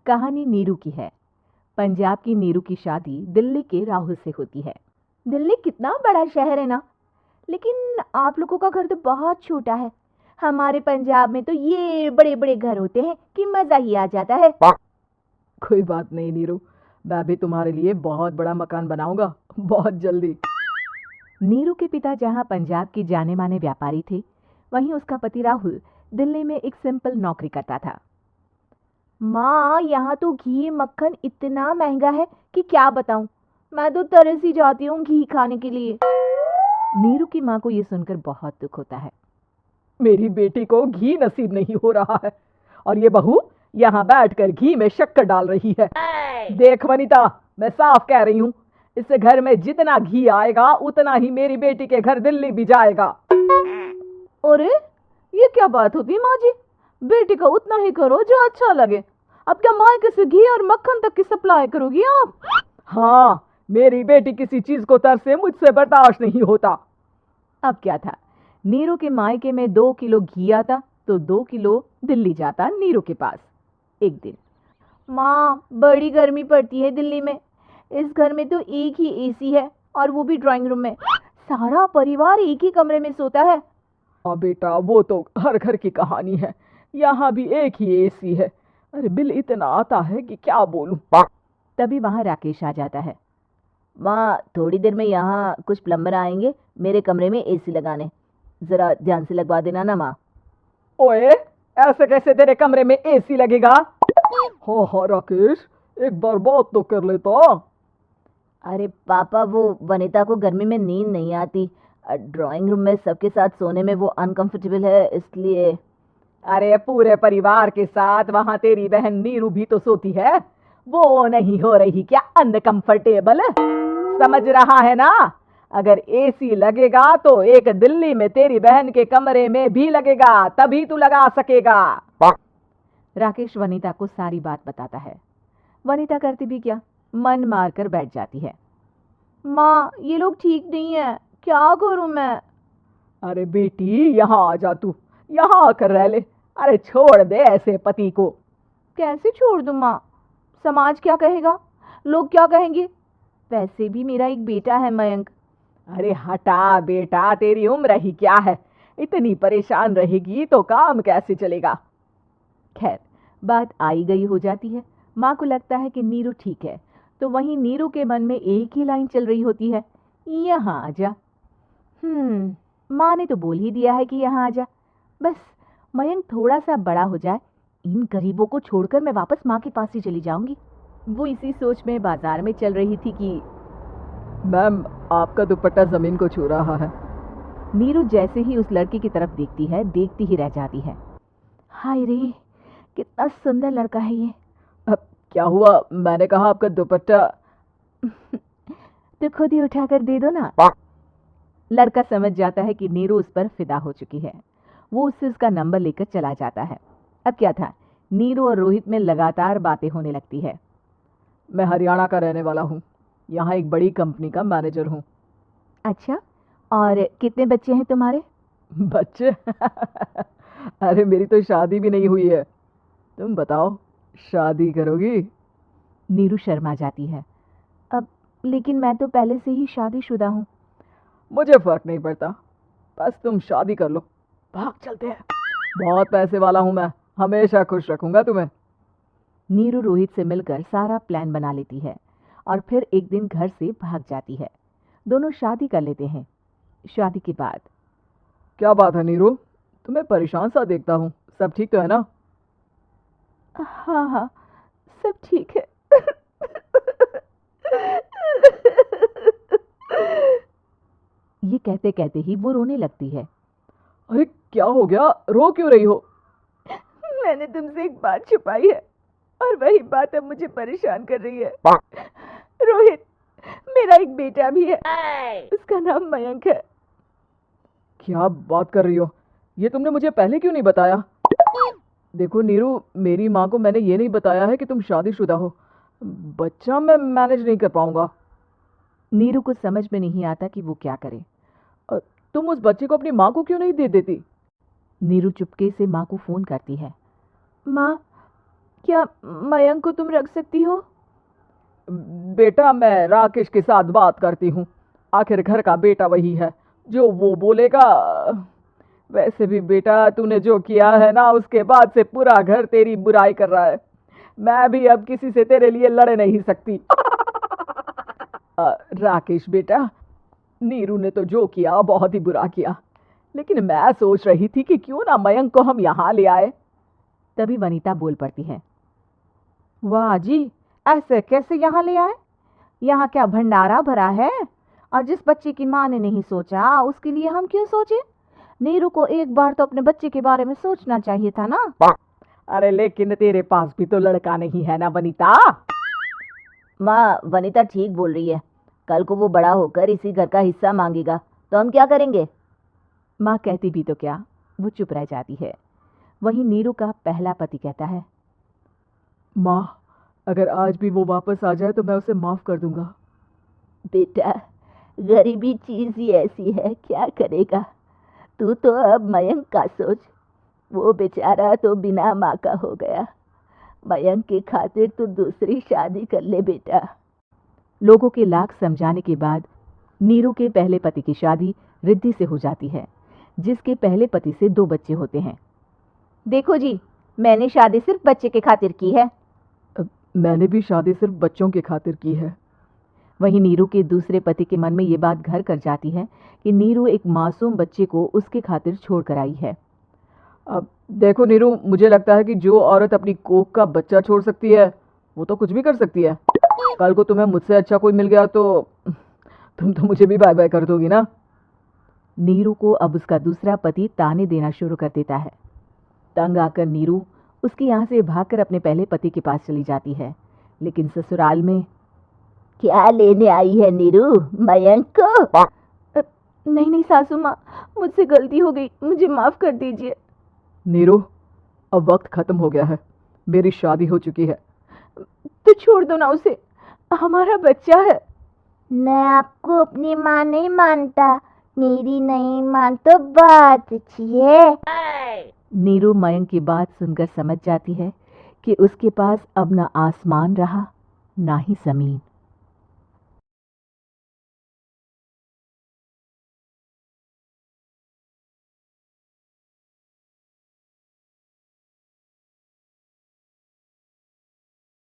कहानी नीरू की है। पंजाब की नीरू की शादी दिल्ली के राहुल से होती है। दिल्ली कितना बड़ा शहर है ना, लेकिन आप लोगों का घर तो बहुत छोटा है। हमारे पंजाब में तो ये बड़े बड़े घर होते हैं कि मजा ही आ जाता है। कोई बात नहीं नीरू, मैं भी तुम्हारे लिए बहुत बड़ा मकान बनाऊंगा, बहुत जल्दी। नीरू के पिता जहां पंजाब के जाने माने व्यापारी थे, वहीं उसका पति राहुल दिल्ली में एक सिंपल नौकरी करता था। माँ, यहाँ तो घी मक्खन इतना महंगा है कि क्या बताऊं। मैं तो तरस ही जाती हूँ घी खाने के लिए। नीरू की माँ को ये सुनकर बहुत दुख होता है। मेरी बेटी को घी नसीब नहीं हो रहा है और ये बहू यहाँ बैठकर घी में शक्कर डाल रही है। देख वनिता, मैं साफ कह रही हूँ, इस घर में जितना घी आएगा उतना ही मेरी बेटी के घर दिल्ली भी जाएगा। अरे, ये क्या बात होती माँ जी? बेटी का उतना ही करो जो अच्छा लगे। अब क्या मायके से घी और मक्खन तक की सप्लाई करोगी आप? हाँ, मेरी बेटी किसी चीज को तरसे, मुझसे बर्दाश्त नहीं होता। अब क्या था, नीरू के मायके में 2 किलो घी आता तो 2 किलो दिल्ली जाता नीरू के पास। एक दिन, माँ, बड़ी गर्मी पड़ती है दिल्ली में। इस घर में तो एक ही एसी है और वो भी ड्राइंग रूम में। सारा परिवार एक ही कमरे में सोता है। हाँ बेटा, वो तो हर घर की कहानी है। यहाँ भी एक ही एसी है। अरे बिल इतना आता है कि क्या बोलूं। तभी वहां राकेश आ जाता है। माँ, थोड़ी देर में यहाँ कुछ प्लम्बर आएंगे मेरे कमरे में एसी लगाने। जरा ध्यान से लगवा देना ना माँ। ओए, ऐसे कैसे तेरे कमरे में एसी लगेगा? हाँ हाँ राकेश, एक बार बात तो कर लेता। अरे पापा, वो वनिता को गर्मी में नींद नहीं आती। ड्राइंग रूम में सबके साथ सोने में वो अनकंफर्टेबल है, इसलिए। अरे पूरे परिवार के साथ वहां तेरी बहन नीरू भी तो सोती है। वो नहीं हो रही क्या अनकंफर्टेबल? समझ रहा है ना? अगर एसी लगेगा तो एक दिल्ली में तेरी बहन के कमरे में भी लगेगा, तभी तू लगा सकेगा। राकेश वनिता को सारी बात बताता है। वनिता करती भी क्या, मन मार कर बैठ जाती है। माँ, ये लोग ठीक नहीं है, क्या करूं मैं? अरे बेटी, यहाँ आ जा तू, यहाँ आकर रह ले। अरे छोड़ दे ऐसे पति को। कैसे छोड़ दूं माँ? समाज क्या कहेगा, लोग क्या कहेंगे? वैसे भी मेरा एक बेटा है मयंक। अरे हटा बेटा, तेरी उम्र ही क्या है? इतनी परेशान रहेगी तो काम कैसे चलेगा? खैर, बात आई गई हो जाती है। माँ को लगता है कि नीरू ठीक है, तो वहीं नीरू के मन में एक ही लाइन चल रही होती है, यहाँ आ जा। माँ ने तो बोल ही दिया है कि यहाँ आ जा। बस मयंक थोड़ा सा बड़ा हो जाए, इन गरीबों को छोड़कर मैं वापस माँ के पास ही चली जाऊंगी। वो इसी सोच में बाजार में चल रही थी कि मैम, आपका दुपट्टा जमीन को छू रहा है। नीरू जैसे ही उस लड़की की तरफ देखती है, देखती ही रह जाती है। हाय रे, कितना सुंदर लड़का है ये। अब क्या हुआ? मैंने कहा आपका दुपट्टा। तो खुद ही उठाकर दे दो ना। लड़का समझ जाता है कि नीरू उस पर फिदा हो चुकी है। वो उससे उसका नंबर लेकर चला जाता है। अब क्या था, नीरू और रोहित में लगातार बातें होने लगती है। मैं हरियाणा का रहने वाला हूँ, यहाँ एक बड़ी कंपनी का मैनेजर हूँ। अच्छा, और कितने बच्चे हैं तुम्हारे? बच्चे? अरे मेरी तो शादी भी नहीं हुई है। तुम बताओ, शादी करोगी? नीरू शर्मा जाती है। अब लेकिन मैं तो पहले से ही शादीशुदा हूँ। मुझे फर्क नहीं पड़ता, बस तुम शादी कर लो, भाग चलते हैं। बहुत पैसे वाला हूँ मैं, हमेशा खुश रखूंगा तुम्हें। नीरू रोहित से मिलकर सारा प्लान बना लेती है और फिर एक दिन घर से भाग जाती है। दोनों शादी कर लेते हैं। शादी के बाद क्या बात है नीरू, तुम्हें परेशान सा देखता हूँ, सब ठीक तो है ना? हाँ हाँ, सब ठीक है। ये कहते कहते ही वो रोने लगती है। अरे क्या हो गया, रो क्यों रही हो? मैंने तुमसे एक बात छुपाई है और वही बात अब मुझे परेशान कर रही है। रोहित, मेरा एक बेटा भी है, उसका नाम मयंक है। क्या बात कर रही हो? ये तुमने मुझे पहले क्यों नहीं बताया? देखो नीरू, मेरी माँ को मैंने ये नहीं बताया है कि तुम शादीशुदा हो। बच्चा मैं मैनेज नहीं कर पाऊंगा। नीरू को समझ में नहीं आता कि वो क्या करे। तुम उस बच्चे को अपनी माँ को क्यों नहीं दे देती? नीरू चुपके से माँ को फोन करती है। माँ, क्या मयंक को तुम रख सकती हो? बेटा, मैं राकेश के साथ बात करती हूँ। आखिर घर का बेटा वही है, जो वो बोलेगा। वैसे भी बेटा, तूने जो किया है ना, उसके बाद से पूरा घर तेरी बुराई कर रहा है। मैं भी अब किसी से तेरे लिए लड़ नहीं सकती। राकेश बेटा, नीरू ने तो जो किया बहुत ही बुरा किया, लेकिन मैं सोच रही थी कि क्यों ना मयंक को हम यहाँ ले आए। तभी वनीता बोल पड़ती है, वाह जी, ऐसे कैसे यहाँ ले आए? यहाँ क्या भंडारा भरा है? और जिस बच्चे की माँ ने नहीं सोचा, उसके लिए हम क्यों सोचे? नीरू को एक बार तो अपने बच्चे के बारे में सोचना चाहिए था ना। अरे लेकिन तेरे पास भी तो लड़का नहीं है ना वनीता। माँ, वनीता ठीक बोल रही है। कल को वो बड़ा होकर इसी घर का हिस्सा मांगेगा तो हम क्या करेंगे? माँ कहती भी तो क्या, वो चुप रह जाती है। वहीं नीरू का पहला पति कहता है, माँ, अगर आज भी वो वापस आ जाए तो मैं उसे माफ कर दूंगा। बेटा, गरीबी चीज ही ऐसी है, क्या करेगा। तू तो अब मयंक का सोच। वो बेचारा तो बिना माँ का हो गया। मयंक की खातिर तू दूसरी शादी कर ले बेटा। लोगों के लाख समझाने के बाद नीरू के पहले पति की शादी रिद्धि से हो जाती है, जिसके पहले पति से 2 बच्चे होते हैं। देखो जी, मैंने शादी सिर्फ बच्चे के खातिर की है। मैंने भी शादी सिर्फ बच्चों की खातिर की है। वहीं नीरू के दूसरे पति के मन में ये बात घर कर जाती है कि नीरू एक मासूम बच्चे को उसके खातिर छोड़ कर आई है। अब देखो नीरू, मुझे लगता है कि जो औरत अपनी कोख का बच्चा छोड़ सकती है, वो तो कुछ भी कर सकती है। कल को तुम्हें मुझसे अच्छा कोई मिल गया तो तुम तो मुझे भी बाय बाय कर दोगी ना। नीरू को अब उसका दूसरा पति ताने देना शुरू कर देता है। तंग आकर नीरू उसके यहाँ से भागकर अपने पहले पति के पास चली जाती है, लेकिन ससुराल में क्या लेने आई है नीरू, मयंक को? नहीं सासू माँ, मुझसे गलती हो गई, मुझे माफ कर दीजिए। नीरू, अब वक्त खत्म हो गया है, मेरी शादी हो चुकी है। तो छोड़ दो ना उसे, हमारा बच्चा है। मैं आपको अपनी माँ नहीं मानता। मेरी नहीं मान तो बात अच्छी है। नीरू मयंक की बात सुनकर समझ जाती है कि उसके पास अब ना आसमान रहा, ना ही जमीन।